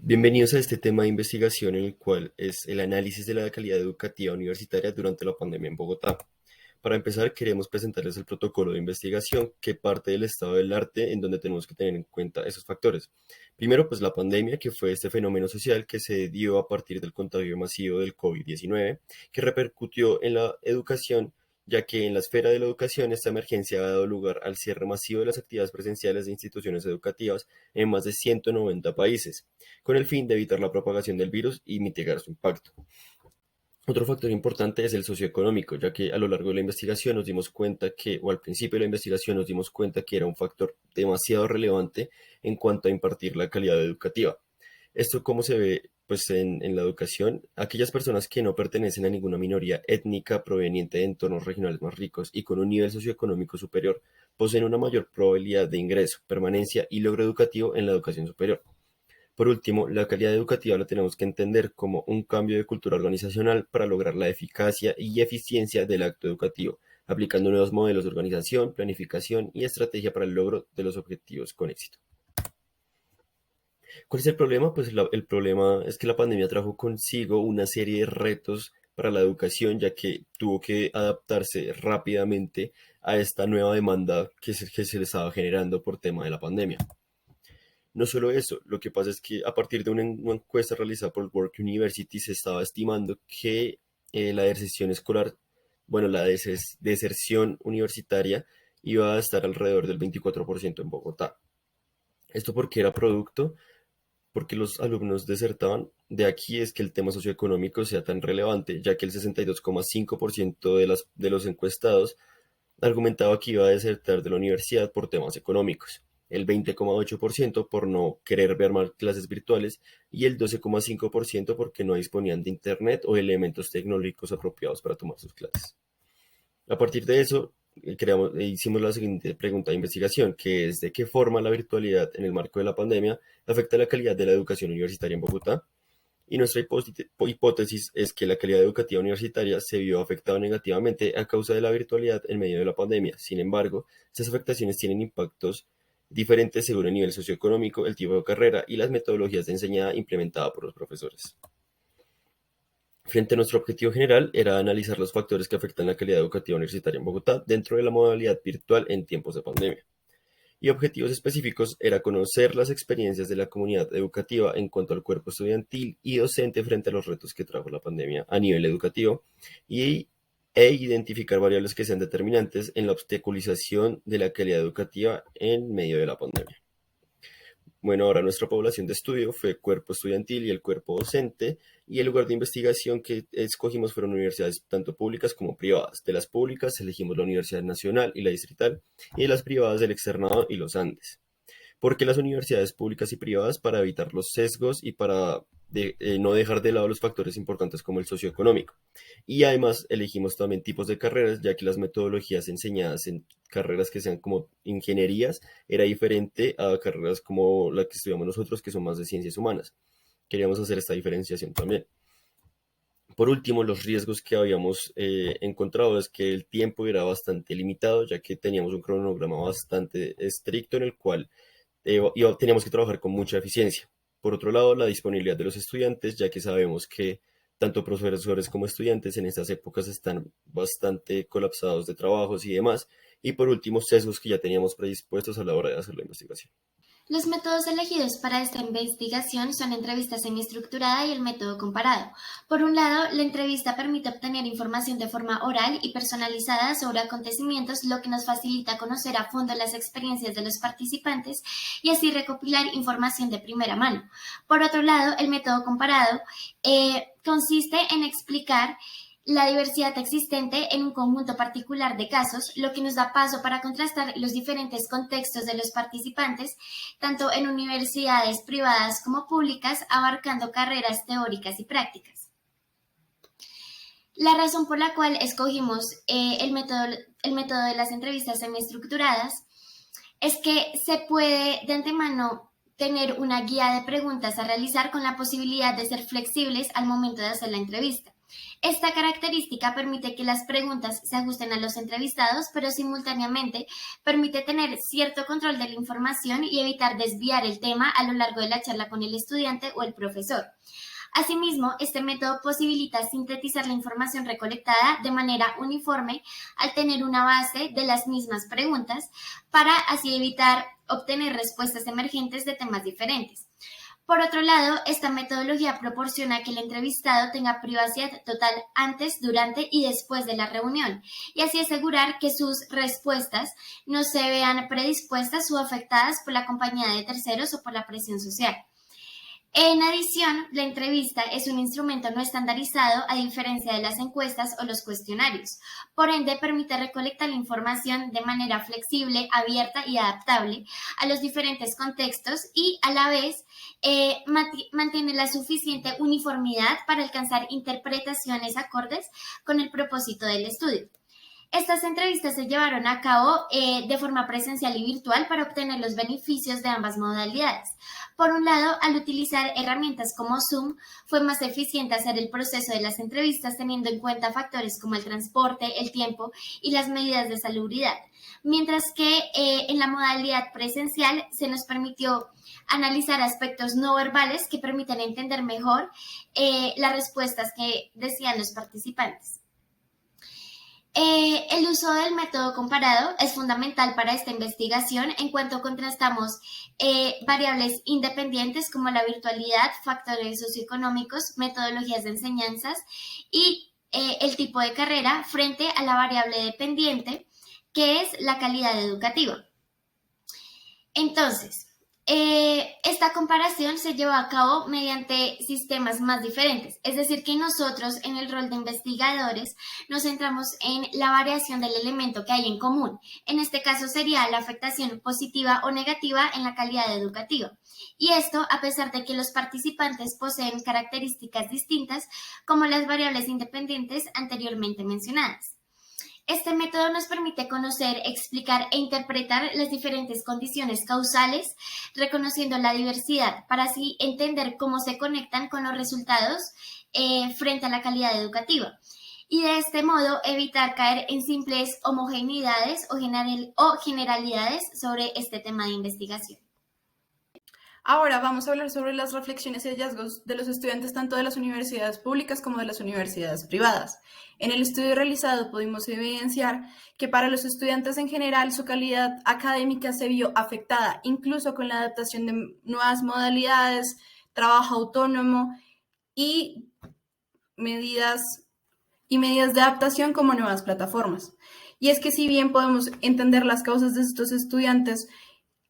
Bienvenidos a este tema de investigación en el cual es el análisis de la calidad educativa universitaria durante la pandemia en Bogotá. Para empezar, queremos presentarles el protocolo de investigación que parte del estado del arte en donde tenemos que tener en cuenta esos factores. Primero, pues la pandemia, que fue este fenómeno social que se dio a partir del contagio masivo del COVID-19, que repercutió en la educación, ya que en la esfera de la educación esta emergencia ha dado lugar al cierre masivo de las actividades presenciales de instituciones educativas en más de 190 países, con el fin de evitar la propagación del virus y mitigar su impacto. Otro factor importante es el socioeconómico, ya que a lo largo de la investigación nos dimos cuenta que, o al principio de la investigación nos dimos cuenta que era un factor demasiado relevante en cuanto a impartir la calidad educativa. Esto cómo se ve pues en la educación, aquellas personas que no pertenecen a ninguna minoría étnica proveniente de entornos regionales más ricos y con un nivel socioeconómico superior poseen una mayor probabilidad de ingreso, permanencia y logro educativo en la educación superior. Por último, la calidad educativa la tenemos que entender como un cambio de cultura organizacional para lograr la eficacia y eficiencia del acto educativo, aplicando nuevos modelos de organización, planificación y estrategia para el logro de los objetivos con éxito. ¿Cuál es el problema? Pues el problema es que la pandemia trajo consigo una serie de retos para la educación, ya que tuvo que adaptarse rápidamente a esta nueva demanda que se le estaba generando por tema de la pandemia. No solo eso, lo que pasa es que a partir de una encuesta realizada por Work University se estaba estimando que la deserción escolar, bueno, deserción universitaria iba a estar alrededor del 24% en Bogotá. Esto porque era producto, porque los alumnos desertaban. De aquí es que el tema socioeconómico sea tan relevante, ya que el 62,5% de los encuestados argumentaba que iba a desertar de la universidad por temas económicos, el 20,8% por no querer ver más clases virtuales y el 12,5% porque no disponían de internet o elementos tecnológicos apropiados para tomar sus clases. A partir de eso, hicimos la siguiente pregunta de investigación, que es de qué forma la virtualidad en el marco de la pandemia afecta la calidad de la educación universitaria en Bogotá. Y nuestra hipótesis es que la calidad educativa universitaria se vio afectada negativamente a causa de la virtualidad en medio de la pandemia. Sin embargo, estas afectaciones tienen impactos diferentes según el nivel socioeconómico, el tipo de carrera y las metodologías de enseñanza implementadas por los profesores. Frente a nuestro objetivo general era analizar los factores que afectan la calidad educativa universitaria en Bogotá dentro de la modalidad virtual en tiempos de pandemia. Y objetivos específicos era conocer las experiencias de la comunidad educativa en cuanto al cuerpo estudiantil y docente frente a los retos que trajo la pandemia a nivel educativo y, e identificar variables que sean determinantes en la obstaculización de la calidad educativa en medio de la pandemia. Bueno, ahora nuestra población de estudio fue cuerpo estudiantil y el cuerpo docente, y el lugar de investigación que escogimos fueron universidades tanto públicas como privadas. De las públicas elegimos la Universidad Nacional y la Distrital, y de las privadas el Externado y los Andes. ¿Por qué las universidades públicas y privadas? Para evitar los sesgos y para no dejar de lado los factores importantes como el socioeconómico. Y además elegimos también tipos de carreras, ya que las metodologías enseñadas en carreras que sean como ingenierías era diferente a carreras como la que estudiamos nosotros, que son más de ciencias humanas. Queríamos hacer esta diferenciación también. Por último, los riesgos que habíamos encontrado es que el tiempo era bastante limitado, ya que teníamos un cronograma bastante estricto en el cual teníamos que trabajar con mucha eficiencia. Por otro lado, la disponibilidad de los estudiantes, ya que sabemos que tanto profesores como estudiantes en estas épocas están bastante colapsados de trabajos y demás. Y por último, sesgos que ya teníamos predispuestos a la hora de hacer la investigación. Los métodos elegidos para esta investigación son entrevista semiestructurada y el método comparado. Por un lado, la entrevista permite obtener información de forma oral y personalizada sobre acontecimientos, lo que nos facilita conocer a fondo las experiencias de los participantes y así recopilar información de primera mano. Por otro lado, el método comparado consiste en explicar la diversidad existente en un conjunto particular de casos, lo que nos da paso para contrastar los diferentes contextos de los participantes, tanto en universidades privadas como públicas, abarcando carreras teóricas y prácticas. La razón por la cual escogimos el método de las entrevistas semiestructuradas es que se puede de antemano tener una guía de preguntas a realizar con la posibilidad de ser flexibles al momento de hacer la entrevista. Esta característica permite que las preguntas se ajusten a los entrevistados, pero simultáneamente permite tener cierto control de la información y evitar desviar el tema a lo largo de la charla con el estudiante o el profesor. Asimismo, este método posibilita sintetizar la información recolectada de manera uniforme al tener una base de las mismas preguntas para así evitar obtener respuestas emergentes de temas diferentes. Por otro lado, esta metodología proporciona que el entrevistado tenga privacidad total antes, durante y después de la reunión, y así asegurar que sus respuestas no se vean predispuestas o afectadas por la compañía de terceros o por la presión social. En adición, la entrevista es un instrumento no estandarizado a diferencia de las encuestas o los cuestionarios. Por ende, permite recolectar la información de manera flexible, abierta y adaptable a los diferentes contextos y, a la vez, mantiene la suficiente uniformidad para alcanzar interpretaciones acordes con el propósito del estudio. Estas entrevistas se llevaron a cabo de forma presencial y virtual para obtener los beneficios de ambas modalidades. Por un lado, al utilizar herramientas como Zoom, fue más eficiente hacer el proceso de las entrevistas teniendo en cuenta factores como el transporte, el tiempo y las medidas de salubridad, mientras que en la modalidad presencial se nos permitió analizar aspectos no verbales que permiten entender mejor las respuestas que decían los participantes. El uso del método comparado es fundamental para esta investigación en cuanto contrastamos variables independientes como la virtualidad, factores socioeconómicos, metodologías de enseñanzas y el tipo de carrera frente a la variable dependiente, que es la calidad educativa. Entonces, esta comparación se lleva a cabo mediante sistemas más diferentes, es decir, que nosotros en el rol de investigadores nos centramos en la variación del elemento que hay en común. En este caso sería la afectación positiva o negativa en la calidad educativa. Y esto a pesar de que los participantes poseen características distintas como las variables independientes anteriormente mencionadas. Este método nos permite conocer, explicar e interpretar las diferentes condiciones causales, reconociendo la diversidad, para así entender cómo se conectan con los resultados frente a la calidad educativa. Y de este modo evitar caer en simples homogeneidades o generalidades sobre este tema de investigación. Ahora vamos a hablar sobre las reflexiones y hallazgos de los estudiantes tanto de las universidades públicas como de las universidades privadas. En el estudio realizado pudimos evidenciar que para los estudiantes en general su calidad académica se vio afectada, incluso con la adaptación de nuevas modalidades, trabajo autónomo y medidas de adaptación como nuevas plataformas. Y es que si bien podemos entender las causas de estos estudiantes,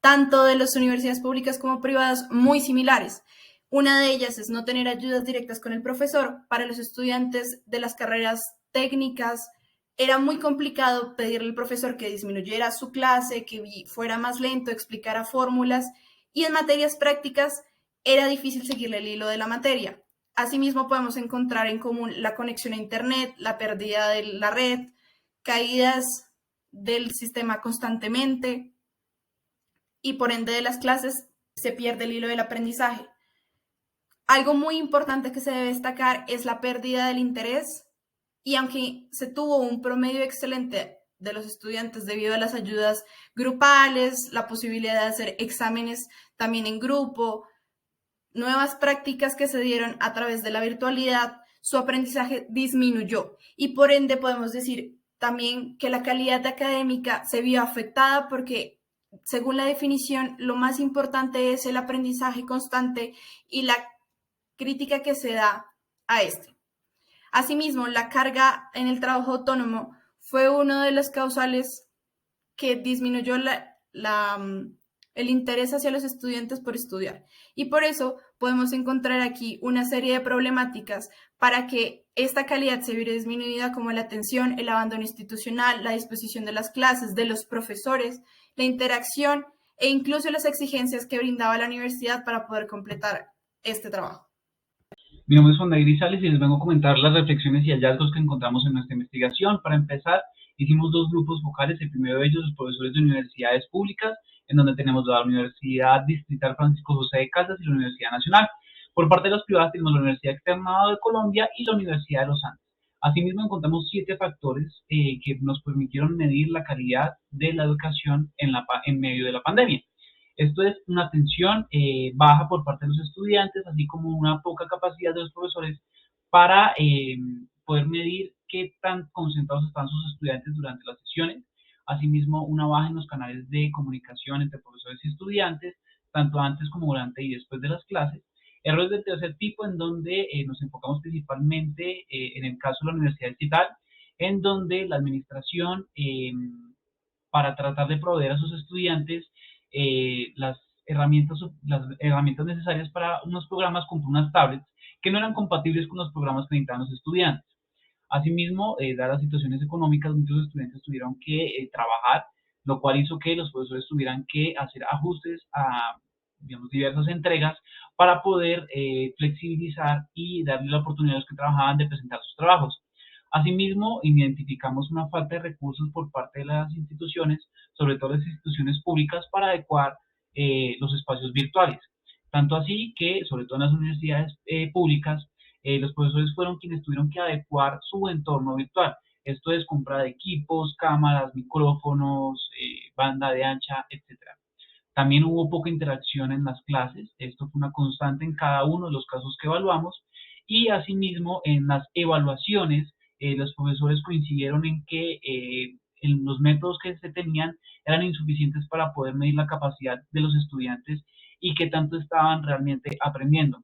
tanto de las universidades públicas como privadas, muy similares. Una de ellas es no tener ayudas directas con el profesor. Para los estudiantes de las carreras técnicas era muy complicado pedirle al profesor que disminuyera su clase, que fuera más lento, explicara fórmulas, y en materias prácticas era difícil seguirle el hilo de la materia. Asimismo, podemos encontrar en común la conexión a Internet, la pérdida de la red, caídas del sistema constantemente, y por ende de las clases se pierde el hilo del aprendizaje. Algo muy importante que se debe destacar es la pérdida del interés, y aunque se tuvo un promedio excelente de los estudiantes debido a las ayudas grupales, la posibilidad de hacer exámenes también en grupo, nuevas prácticas que se dieron a través de la virtualidad, su aprendizaje disminuyó y por ende podemos decir también que la calidad académica se vio afectada porque según la definición, lo más importante es el aprendizaje constante y la crítica que se da a este. Asimismo, la carga en el trabajo autónomo fue uno de los causales que disminuyó el interés hacia los estudiantes por estudiar. Y por eso podemos encontrar aquí una serie de problemáticas para que esta calidad se viera disminuida, como la atención, el abandono institucional, la disposición de las clases, de los profesores, la interacción e incluso las exigencias que brindaba la universidad para poder completar este trabajo. Mi nombre es Juan David Grisales y les vengo a comentar las reflexiones y hallazgos que encontramos en nuestra investigación. Para empezar, hicimos dos grupos focales. El primero de ellos, los profesores de universidades públicas, en donde tenemos la Universidad Distrital Francisco José de Caldas y la Universidad Nacional. Por parte de las privadas tenemos la Universidad Externado de Colombia y la Universidad de los Andes. Asimismo, encontramos 7 factores que nos permitieron medir la calidad de la educación en medio de la pandemia. Esto es una atención baja por parte de los estudiantes, así como una poca capacidad de los profesores para poder medir qué tan concentrados están sus estudiantes durante las sesiones. Asimismo, una baja en los canales de comunicación entre profesores y estudiantes, tanto antes como durante y después de las clases. Errores del tercer tipo, en donde nos enfocamos principalmente en el caso de la Universidad Digital, en donde la administración, para tratar de proveer a sus estudiantes las herramientas necesarias para unos programas, compró unas tablets que no eran compatibles con los programas que necesitaban los estudiantes. Asimismo, dadas las situaciones económicas, muchos estudiantes tuvieron que trabajar, lo cual hizo que los profesores tuvieran que hacer ajustes a, digamos, diversas entregas para poder flexibilizar y darle la oportunidad a los que trabajaban de presentar sus trabajos. Asimismo, identificamos una falta de recursos por parte de las instituciones, sobre todo las instituciones públicas, para adecuar los espacios virtuales. Tanto así que, sobre todo en las universidades públicas, los profesores fueron quienes tuvieron que adecuar su entorno virtual. Esto es compra de equipos, cámaras, micrófonos, banda de ancha, etcétera. También hubo poca interacción en las clases. Esto fue una constante en cada uno de los casos que evaluamos. Y asimismo, en las evaluaciones, los profesores coincidieron en que los métodos que se tenían eran insuficientes para poder medir la capacidad de los estudiantes y qué tanto estaban realmente aprendiendo.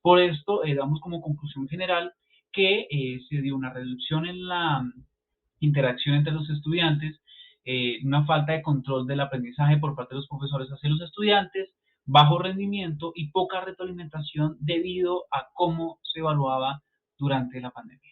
Por esto, damos como conclusión general que se dio una reducción en la interacción entre los estudiantes, una falta de control del aprendizaje por parte de los profesores hacia los estudiantes, bajo rendimiento y poca retroalimentación debido a cómo se evaluaba durante la pandemia.